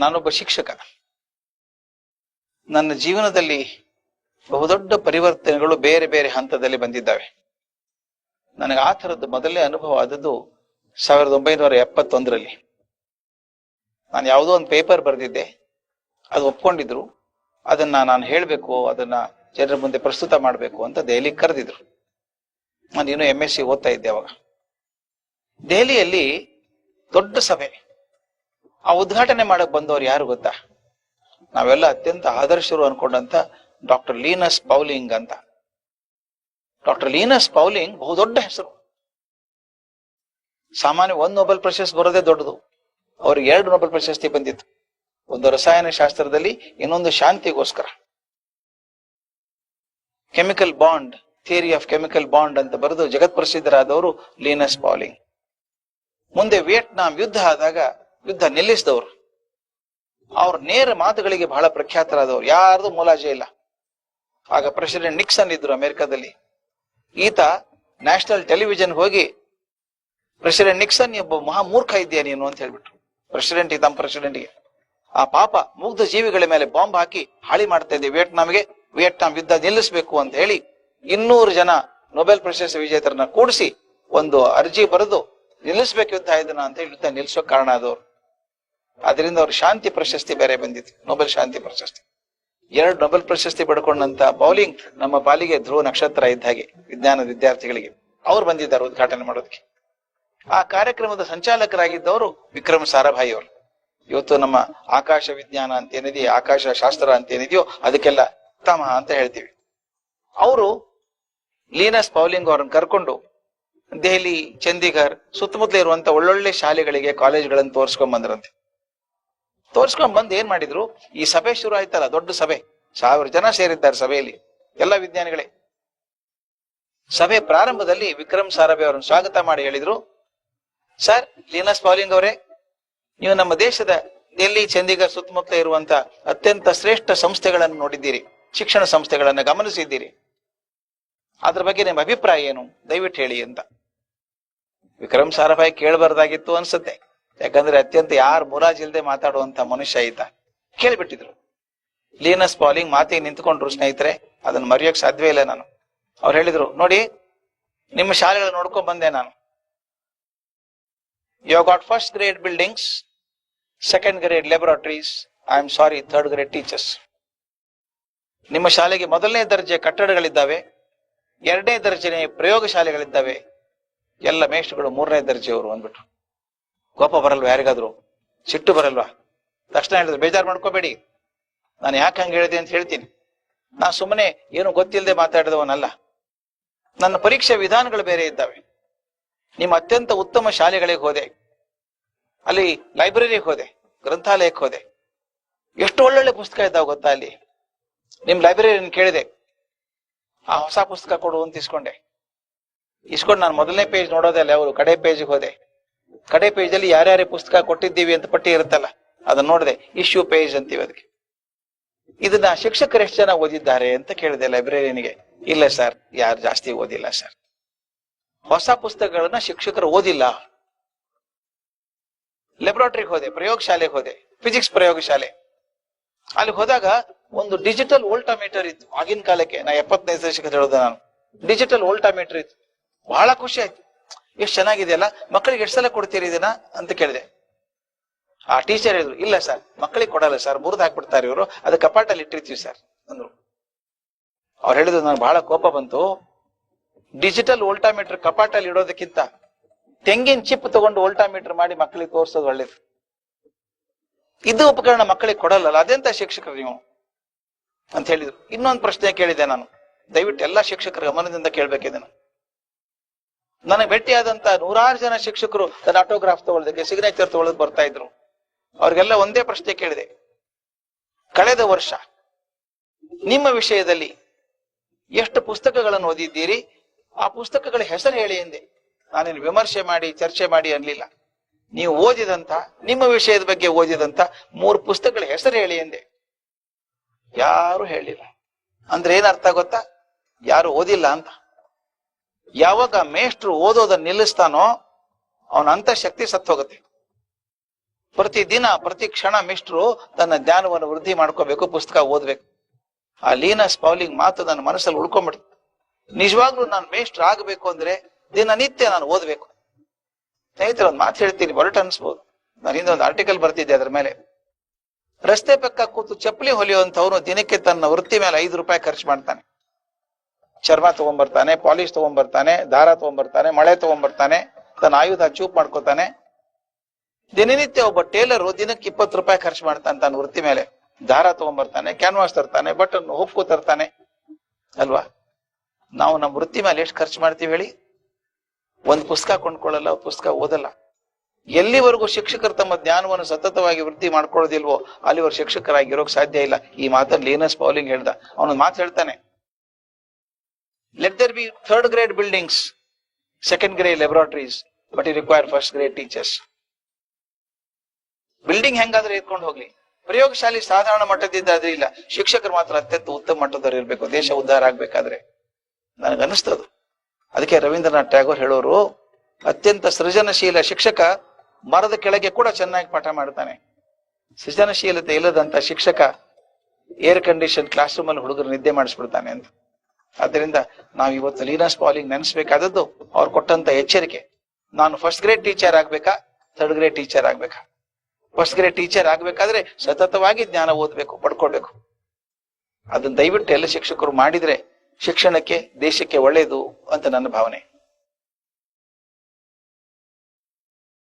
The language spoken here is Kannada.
ನಾನೊಬ್ಬ ಶಿಕ್ಷಕ. ನನ್ನ ಜೀವನದಲ್ಲಿ ಬಹುದೊಡ್ಡ ಪರಿವರ್ತನೆಗಳು ಬೇರೆ ಬೇರೆ ಹಂತದಲ್ಲಿ ಬಂದಿದ್ದಾವೆ. ನನಗೆ ಆ ಥರದ್ದು ಮೊದಲನೇ ಅನುಭವ ಆದದ್ದು 1971ರಲ್ಲಿ. ನಾನು ಯಾವುದೋ ಒಂದು ಪೇಪರ್ ಬರೆದಿದ್ದೆ, ಅದು ಒಪ್ಕೊಂಡಿದ್ರು. ಅದನ್ನ ನಾನು ಹೇಳಬೇಕು, ಅದನ್ನ ಜನರ ಮುಂದೆ ಪ್ರಸ್ತುತ ಮಾಡಬೇಕು ಅಂತ ದೆಹಲಿಗೆ ಕರೆದಿದ್ರು. ನಾನು ಇನ್ನೂ MSc ಓದ್ತಾ ಇದ್ದೆ ಅವಾಗ. ದೆಹಲಿಯಲ್ಲಿ ದೊಡ್ಡ ಸಭೆ. ಆ ಉದ್ಘಾಟನೆ ಮಾಡಕ್ ಬಂದವರು ಯಾರು ಗೊತ್ತಾ? ನಾವೆಲ್ಲ ಅತ್ಯಂತ ಆದರ್ಶರು ಅನ್ಕೊಂಡಂತ ಡಾಕ್ಟರ್ ಲೀನಸ್ ಪೌಲಿಂಗ್ ಅಂತ. ಡಾಕ್ಟರ್ ಲೀನಸ್ ಪೌಲಿಂಗ್ ಬಹುದೊಡ್ಡ ಹೆಸರು. ಸಾಮಾನ್ಯ 1 ನೊಬೆಲ್ ಪ್ರಶಸ್ತಿ ಬರೋದೇ ದೊಡ್ಡದು. ಅವ್ರಿಗೆ 2 ನೊಬೆಲ್ ಪ್ರಶಸ್ತಿ ಬಂದಿತ್ತು. ಒಂದು ರಸಾಯನ ಶಾಸ್ತ್ರದಲ್ಲಿ, ಇನ್ನೊಂದು ಶಾಂತಿಗೋಸ್ಕರ. Chemical bond, theory of chemical bond ಅಂತ ಬರೆದು ಜಗತ್ ಪ್ರಸಿದ್ಧರಾದವರು ಲೀನಸ್ ಪೌಲಿಂಗ್. ಮುಂದೆ ವಿಯೆಟ್ನಾಂ ಯುದ್ಧ ಆದಾಗ ಯುದ್ಧ ನಿಲ್ಲಿಸಿದವರು. ಅವ್ರ ನೇರ ಮಾತುಗಳಿಗೆ ಬಹಳ ಪ್ರಖ್ಯಾತರಾದವರು, ಯಾರ್ದು ಮುಲಾಜೆ ಇಲ್ಲ. ಆಗ ಪ್ರೆಸಿಡೆಂಟ್ ನಿಕ್ಸನ್ ಇದ್ರು ಅಮೆರಿಕದಲ್ಲಿ. ಈತ ನ್ಯಾಷನಲ್ ಟೆಲಿವಿಷನ್ ಹೋಗಿ, ಪ್ರೆಸಿಡೆಂಟ್ ನಿಕ್ಸನ್ ಒಬ್ಬ ಮಹಾ ಮೂರ್ಖ ಇದೆಯಾ ನೀನು ಅಂತ ಹೇಳ್ಬಿಟ್ರು ತಮ್ಮ ಪ್ರೆಸಿಡೆಂಟ್ಗೆ. ಆ ಪಾಪ ಮುಗ್ಧ ಜೀವಿಗಳ ಮೇಲೆ ಬಾಂಬ್ ಹಾಕಿ ಹಾಳಿ ಮಾಡ್ತಾ ಇದ್ದೆ ವಿಯೆಟ್ನಾಂಗೆ, ವಿಯೆಟ್ನಾಂ ಯುದ್ಧ ನಿಲ್ಲಿಸಬೇಕು ಅಂತ ಹೇಳಿ 200 ಜನ ನೊಬೆಲ್ ಪ್ರಶಸ್ತಿ ವಿಜೇತರನ್ನ ಕೂಡಿಸಿ ಒಂದು ಅರ್ಜಿ ಬರೆದು ನಿಲ್ಲಿಸ್ಬೇಕು ಯುದ್ಧ ಇದನ್ನ ಅಂತ ಹೇಳಿ ಯುದ್ಧ ನಿಲ್ಲಿಸೋಕ್ ಕಾರಣ ಆದವರು. ಅದರಿಂದ ಅವ್ರು ಶಾಂತಿ ಪ್ರಶಸ್ತಿ ಬೇರೆ ಬಂದಿತ್ತು, ನೊಬೆಲ್ ಶಾಂತಿ ಪ್ರಶಸ್ತಿ. 2 ನೊಬೆಲ್ ಪ್ರಶಸ್ತಿ ಪಡ್ಕೊಂಡಂತ ಪೌಲಿಂಗ್ ನಮ್ಮ ಪಾಲಿಗೆ ಧ್ರುವ ನಕ್ಷತ್ರ ಇದ್ದ ಹಾಗೆ ವಿಜ್ಞಾನದ ವಿದ್ಯಾರ್ಥಿಗಳಿಗೆ. ಅವ್ರು ಬಂದಿದ್ದಾರೆ ಉದ್ಘಾಟನೆ ಮಾಡೋದಕ್ಕೆ. ಆ ಕಾರ್ಯಕ್ರಮದ ಸಂಚಾಲಕರಾಗಿದ್ದವರು ವಿಕ್ರಮ್ ಸಾರಾಭಾಯಿ ಅವರು. ಇವತ್ತು ನಮ್ಮ ಆಕಾಶ ವಿಜ್ಞಾನ ಅಂತ ಏನಿದೆಯೋ, ಆಕಾಶ ಶಾಸ್ತ್ರ ಅಂತ ಏನಿದೆಯೋ ಅದಕ್ಕೆಲ್ಲ ಉತ್ತಮ ಅಂತ ಹೇಳ್ತೀವಿ. ಅವರು ಲೀನಸ್ ಪೌಲಿಂಗ್ ಅವರನ್ನು ಕರ್ಕೊಂಡು ದೆಹಲಿ, ಚಂಡೀಗಢ ಸುತ್ತಮುತ್ತಲ ಇರುವಂತ ಒಳ್ಳೊಳ್ಳೆ ಶಾಲೆಗಳಿಗೆ, ಕಾಲೇಜ್ಗಳನ್ನು ತೋರ್ಸ್ಕೊಂಡ್ ಬಂದ್ರಂತೆ. ತೋರ್ಸ್ಕೊಂಡ್ ಬಂದು ಏನ್ ಮಾಡಿದ್ರು, ಈ ಸಭೆ ಶುರು ಆಯ್ತಲ್ಲ, ದೊಡ್ಡ ಸಭೆ, 1000 ಜನ ಸೇರಿದ್ದಾರೆ ಸಭೆಯಲ್ಲಿ, ಎಲ್ಲ ವಿಜ್ಞಾನಿಗಳೇ. ಸಭೆ ಪ್ರಾರಂಭದಲ್ಲಿ ವಿಕ್ರಮ್ ಸಾರಾಭಾಯಿ ಅವರನ್ನು ಸ್ವಾಗತ ಮಾಡಿ ಹೇಳಿದ್ರು, ಸರ್ ಲೀನಸ್ ಪೌಲಿಂಗ್ ಅವರೇ, ನೀವು ನಮ್ಮ ದೇಶದ ದೆಹಲಿ, ಚಂಡೀಗಢ ಸುತ್ತಮುತ್ತಲ ಇರುವಂತ ಅತ್ಯಂತ ಶ್ರೇಷ್ಠ ಸಂಸ್ಥೆಗಳನ್ನು ನೋಡಿದ್ದೀರಿ, ಶಿಕ್ಷಣ ಸಂಸ್ಥೆಗಳನ್ನ ಗಮನಿಸಿದ್ದೀರಿ. ಅದ್ರ ಬಗ್ಗೆ ನಿಮ್ಮ ಅಭಿಪ್ರಾಯ ಏನು, ದಯವಿಟ್ಟು ಹೇಳಿ ಅಂತ. ವಿಕ್ರಮ್ ಸಾರಾಭಾಯಿ ಕೇಳಬಾರ್ದಾಗಿತ್ತು ಅನ್ಸುತ್ತೆ, ಯಾಕಂದ್ರೆ ಅತ್ಯಂತ ಯಾರು ಮುಲಾಜಿಲ್ದೆ ಮಾತಾಡುವಂತ ಮನುಷ್ಯ ಈತ. ಕೇಳಿಬಿಟ್ಟಿದ್ರು. ಲೀನಸ್ ಪೌಲಿಂಗ್ ಮಾತಿಗೆ ನಿಂತ್ಕೊಂಡ್ರು ಸ್ನೇಹಿತರೆ, ಅದನ್ನ ಮರೆಯೋಕ್ ಸಾಧ್ಯವೇ ಇಲ್ಲ ನಾನು. ಅವ್ರು ಹೇಳಿದ್ರು, ನೋಡಿ ನಿಮ್ಮ ಶಾಲೆಗಳು ನೋಡ್ಕೊಂಡ್ ಬಂದೆ ನಾನು. You have got first grade buildings, second grade laboratories, I am sorry third grade teachers. ನಿಮ್ಮ ಶಾಲೆಗೆ 1ನೇ ದರ್ಜೆ ಕಟ್ಟಡಗಳಿದ್ದಾವೆ, 2ನೇ ದರ್ಜೆ ಪ್ರಯೋಗಶಾಲೆಗಳಿದ್ದಾವೆ, ಎಲ್ಲ ಮೇಷ್ಟ್ರುಗಳು 3ನೇ ದರ್ಜೆಯವರು ಅಂದ್ಬಿಟ್ರು. ಕೋಪ ಬರಲ್ವಾ ಯಾರಿಗಾದ್ರು? ಸಿಟ್ಟು ಬರಲ್ವಾ? ತಕ್ಷಣ ಹೇಳಿದ್ರು, ಬೇಜಾರು ಮಾಡ್ಕೋಬೇಡಿ, ನಾನು ಯಾಕೆ ಹಂಗೆ ಹೇಳಿದೆ ಅಂತ ಹೇಳ್ತೀನಿ. ನಾ ಸುಮ್ಮನೆ ಏನು ಗೊತ್ತಿಲ್ಲದೆ ಮಾತಾಡಿದವನಲ್ಲ. ನನ್ನ ಪರೀಕ್ಷೆ ವಿಧಾನಗಳು ಬೇರೆ ಇದ್ದಾವೆ. ನಿಮ್ಮ ಅತ್ಯಂತ ಉತ್ತಮ ಶಾಲೆಗಳಿಗೆ ಹೋದೆ, ಅಲ್ಲಿ ಲೈಬ್ರರಿಗೆ ಹೋದೆ, ಗ್ರಂಥಾಲಯಕ್ಕೆ ಹೋದೆ, ಎಷ್ಟು ಒಳ್ಳೊಳ್ಳೆ ಪುಸ್ತಕ ಇದ್ದಾವೆ ಗೊತ್ತಾ ಅಲ್ಲಿ. ನಿಮ್ ಲೈಬ್ರರಿಯನ್ನು ಕೇಳಿದೆ, ಆ ಹೊಸ ಪುಸ್ತಕ ಕೊಡು ಅಂತ ಇಸ್ಕೊಂಡು ನಾನು 1ನೇ ಪೇಜ್ ನೋಡೋದೇ ಅಲ್ಲ, ಅವರು ಕಡೆ ಪೇಜ್ಗೆ ಹೋದೆ. ಕಡೆ ಪೇಜ್ ಅಲ್ಲಿ ಯಾರ್ಯಾರೇ ಪುಸ್ತಕ ಕೊಟ್ಟಿದ್ದೀವಿ ಅಂತ ಪಟ್ಟಿ ಇರುತ್ತಲ್ಲ, ಅದನ್ನ ನೋಡಿದೆ. ಇಶ್ಯೂ ಪೇಜ್ ಅಂತೀವಿ ಅದಕ್ಕೆ. ಇದನ್ನ ಶಿಕ್ಷಕರು ಎಷ್ಟು ಜನ ಓದಿದ್ದಾರೆ ಅಂತ ಕೇಳಿದೆ ಲೈಬ್ರರಿಯನಿಗೆ. ಇಲ್ಲ ಸರ್, ಯಾರು ಜಾಸ್ತಿ ಓದಿಲ್ಲ ಸರ್. ಹೊಸ ಪುಸ್ತಕಗಳನ್ನ ಶಿಕ್ಷಕರು ಓದಿಲ್ಲ. ಲ್ಯಾಬೊರೇಟರಿಗೆ ಹೋದೆ, ಪ್ರಯೋಗಶಾಲೆಗೆ ಹೋದೆ, ಫಿಸಿಕ್ಸ್ ಪ್ರಯೋಗಶಾಲೆ. ಅಲ್ಲಿ ಹೋದಾಗ ಒಂದು ಡಿಜಿಟಲ್ ವೋಲ್ಟಾಮೀಟರ್ ಇತ್ತು. ಆಗಿನ ಕಾಲಕ್ಕೆ, ನಾ 75 ದಶಕದ ಹೇಳೋದು ನಾನು. ಡಿಜಿಟಲ್ ವೋಲ್ಟಾಮೀಟರ್ ಇತ್ತು. ಬಹಳ ಖುಷಿ ಆಯ್ತು, ಎಷ್ಟು ಚೆನ್ನಾಗಿದೆಯಲ್ಲ, ಮಕ್ಕಳಿಗೆ ಎಷ್ಟು ಸಲ ಕೊಡ್ತೀರಿ ಇದನ್ನ ಅಂತ ಕೇಳಿದೆ. ಆ ಟೀಚರ್ ಹೇಳಿದ್ರು, ಇಲ್ಲ ಸರ್ ಮಕ್ಕಳಿಗೆ ಕೊಡಲ್ಲ ಸರ್, ಮುರಿದು ಹಾಕ್ಬಿಡ್ತಾರೆ ಇವರು, ಅದು ಕಪಾಟಲ್ಲಿ ಇಟ್ಟಿರ್ತೀವಿ ಸರ್ ಅಂದ್ರು. ಅವ್ರು ಹೇಳಿದ್ರು, ನನಗೆ ಬಹಳ ಕೋಪ ಬಂತು. ಡಿಜಿಟಲ್ ವೋಲ್ಟಾಮೀಟರ್ ಕಪಾಟಲ್ಲಿ ಇಡೋದಕ್ಕಿಂತ ತೆಂಗಿನ ಚಿಪ್ ತಗೊಂಡು ವೋಲ್ಟಾಮೀಟರ್ ಮಾಡಿ ಮಕ್ಕಳಿಗೆ ತೋರಿಸೋದು ಒಳ್ಳೇದು. ಇದು ಉಪಕರಣ ಮಕ್ಕಳಿಗೆ ಕೊಡಲ್ಲ, ಅದೆಂತ ಶಿಕ್ಷಕರು ನೀವು ಅಂತ ಹೇಳಿದ್ರು. ಇನ್ನೊಂದು ಪ್ರಶ್ನೆ ಕೇಳಿದೆ ನಾನು, ದಯವಿಟ್ಟು ಎಲ್ಲಾ ಶಿಕ್ಷಕರ ಗಮನದಿಂದ ಕೇಳ್ಬೇಕಿದೆ. ನನಗೆ ಭೇಟಿಯಾದಂತ 100 ಜನ ಶಿಕ್ಷಕರು ತನ್ನ ಆಟೋಗ್ರಾಫ್ ತಗೊಳ್ಳೋದಕ್ಕೆ, ಸಿಗ್ನೇಚರ್ ತಗೊಳ್ಳೋದು ಬರ್ತಾ ಇದ್ರು. ಅವ್ರಿಗೆಲ್ಲ ಒಂದೇ ಪ್ರಶ್ನೆ ಕೇಳಿದೆ, ಕಳೆದ ವರ್ಷ ನಿಮ್ಮ ವಿಷಯದಲ್ಲಿ ಎಷ್ಟು ಪುಸ್ತಕಗಳನ್ನು ಓದಿದ್ದೀರಿ, ಆ ಪುಸ್ತಕಗಳ ಹೆಸರು ಹೇಳಿ ಎಂದೆ. ನಾನೇನು ವಿಮರ್ಶೆ ಮಾಡಿ ಚರ್ಚೆ ಮಾಡಿ ಅನ್ಲಿಲ್ಲ. ನೀವು ಓದಿದಂತ, ನಿಮ್ಮ ವಿಷಯದ ಬಗ್ಗೆ ಓದಿದಂತ 3 ಪುಸ್ತಕಗಳ ಹೆಸರು ಹೇಳಿ ಎಂದೆ. ಯಾರು ಹೇಳಿಲ್ಲ. ಅಂದ್ರೆ ಏನ್ ಅರ್ಥ ಗೊತ್ತಾ? ಯಾರು ಓದಿಲ್ಲ ಅಂತ. ಯಾವಾಗ ಮೇಷ್ಟ್ರು ಓದೋದನ್ನ ನಿಲ್ಲಿಸ್ತಾನೋ ಅವನ ಅಂತಃಶಕ್ತಿ ಸತ್ತು ಹೋಗುತ್ತೆ. ಪ್ರತಿ ದಿನ ಪ್ರತಿ ಕ್ಷಣ ಮಿಸ್ಟ್ರು ತನ್ನ ಜ್ಞಾನವನ್ನು ವೃದ್ಧಿ ಮಾಡ್ಕೋಬೇಕು, ಪುಸ್ತಕ ಓದ್ಬೇಕು. ಆ ಲೀನಸ್ ಪೌಲಿಂಗ್ ಮಾತು ನನ್ನ ಮನಸ್ಸಲ್ಲಿ ಉಳ್ಕೊಂಡ್ಬಿಡ್ತು. ನಿಜವಾಗ್ಲೂ ನಾನು ಮೇಷ್ಟ್ರ್ ಆಗ್ಬೇಕು ಅಂದ್ರೆ ದಿನನಿತ್ಯ ನಾನು ಓದ್ಬೇಕು. ಸ್ನೇಹಿತರೆ, ಒಂದು ಮಾತು ಹೇಳ್ತೀನಿ, ಹೊರಟು ಅನ್ಸ್ಬೋದು. ನಾನು ಹಿಂದೆ ಒಂದು ಆರ್ಟಿಕಲ್ ಬರ್ತಿದ್ದೆ ಅದ್ರ ಮೇಲೆ. ರಸ್ತೆ ಪಕ್ಕ ಕೂತು ಚಪ್ಪಲಿ ಹೊಲಿಯುವಂತವನು ದಿನಕ್ಕೆ ತನ್ನ ವೃತ್ತಿ ಮೇಲೆ 5 ರೂಪಾಯಿ ಖರ್ಚು ಮಾಡ್ತಾನೆ. ಚರ್ಮ ತಗೊಂಡ್ಬರ್ತಾನೆ, ಪಾಲಿಶ್ ತಗೊಂಡ್ಬರ್ತಾನೆ, ದಾರ ತಗೊಂಡ್ಬರ್ತಾನೆ, ಮಳೆ ತಗೊಂಡ್ಬರ್ತಾನೆ, ತನ್ನ ಆಯುಧ ಚೂಪ್ ಮಾಡ್ಕೋತಾನೆ. ದಿನನಿತ್ಯ ಒಬ್ಬ ಟೇಲರು ದಿನಕ್ಕೆ 20 ರೂಪಾಯಿ ಖರ್ಚು ಮಾಡ್ತಾನೆ ತನ್ನ ವೃತ್ತಿ ಮೇಲೆ. ದಾರ ತಗೊಂಡ್ಬರ್ತಾನೆ, ಕ್ಯಾನ್ವಾಸ್ ತರ್ತಾನೆ, ಬಟನ್ ಹುಕ್ಕು ತರ್ತಾನೆ ಅಲ್ವಾ? ನಾವು ನಮ್ಮ ವೃತ್ತಿ ಮೇಲೆ ಎಷ್ಟು ಖರ್ಚು ಮಾಡ್ತೀವಿ ಹೇಳಿ? ಒಂದು ಪುಸ್ತಕ ಕೊಂಡ್ಕೊಳ್ಳಲ್ಲ, ಪುಸ್ತಕ ಓದಲ್ಲ. ಎಲ್ಲಿವರೆಗೂ ಶಿಕ್ಷಕರು ತಮ್ಮ ಜ್ಞಾನವನ್ನು ಸತತವಾಗಿ ವೃದ್ಧಿ ಮಾಡ್ಕೊಳ್ಳೋದಿಲ್ವೋ ಅಲ್ಲಿವರೆಗೂ ಶಿಕ್ಷಕರಾಗಿರೋಕ್ ಸಾಧ್ಯ ಇಲ್ಲ. ಈ ಮಾತನ್ನು ಲೀನಸ್ ಪೌಲಿಂಗ್ ಹೇಳ್ದ. ಅವನೊಂದು ಮಾತು ಹೇಳ್ತಾನೆ, let there be 3rd grade buildings, 2nd grade laboratories, but you require 1st grade teachers. Building ಹೆಂಗಾದ್ರೆ ಇಟ್ಕೊಂಡು ಹೋಗ್ಲಿ, ಪ್ರಯೋಗಶಾಲೆ ಸಾಧಾರಣ ಮಟ್ಟದಿದ್ದಾದ್ರೆ ಇಲ್ಲ, ಶಿಕ್ಷಕರು ಮಾತ್ರ ಅತ್ಯಂತ ಉತ್ತಮ ಮಟ್ಟದವ್ರು ಇರ್ಬೇಕು ದೇಶ ಉದ್ಧಾರ ಆಗ್ಬೇಕಾದ್ರೆ. ನನಗನ್ನಿಸ್ತದು. ಅದಕ್ಕೆ ರವೀಂದ್ರನಾಥ್ ಟ್ಯಾಗೋರ್ ಹೇಳೋರು, ಅತ್ಯಂತ ಸೃಜನಶೀಲ ಶಿಕ್ಷಕ ಮರದ ಕೆಳಗೆ ಕೂಡ ಚೆನ್ನಾಗಿ ಪಾಠ ಮಾಡ್ತಾನೆ. ಸೃಜನಶೀಲತೆ ಇಲ್ಲದಂತ ಶಿಕ್ಷಕ ಏರ್ ಕಂಡೀಷನ್ ಕ್ಲಾಸ್ ರೂಮ್ ಅಲ್ಲಿ ಹುಡುಗರು ನಿದ್ದೆ ಮಾಡಿಸ್ಬಿಡ್ತಾನೆ ಅಂತ. ಆದ್ರಿಂದ ನಾವು ಇವತ್ತು ಲೀನಸ್ ಪೌಲಿಂಗ್ ನೆನೆಸ್ಬೇಕಾದದ್ದು ಅವ್ರು ಕೊಟ್ಟಂತ ಎಚ್ಚರಿಕೆ. ನಾನು 1st grade ಟೀಚರ್ ಆಗ್ಬೇಕಾ, 3rd grade ಟೀಚರ್ ಆಗ್ಬೇಕಾ? 1st grade ಟೀಚರ್ ಆಗ್ಬೇಕಾದ್ರೆ ಸತತವಾಗಿ ಜ್ಞಾನ ಓದ್ಬೇಕು, ಪಡ್ಕೊಳ್ಬೇಕು. ಅದನ್ನ ದಯವಿಟ್ಟು ಎಲ್ಲ ಶಿಕ್ಷಕರು ಮಾಡಿದ್ರೆ ಶಿಕ್ಷಣಕ್ಕೆ, ದೇಶಕ್ಕೆ ಒಳ್ಳೆಯದು ಅಂತ ನನ್ನ ಭಾವನೆ.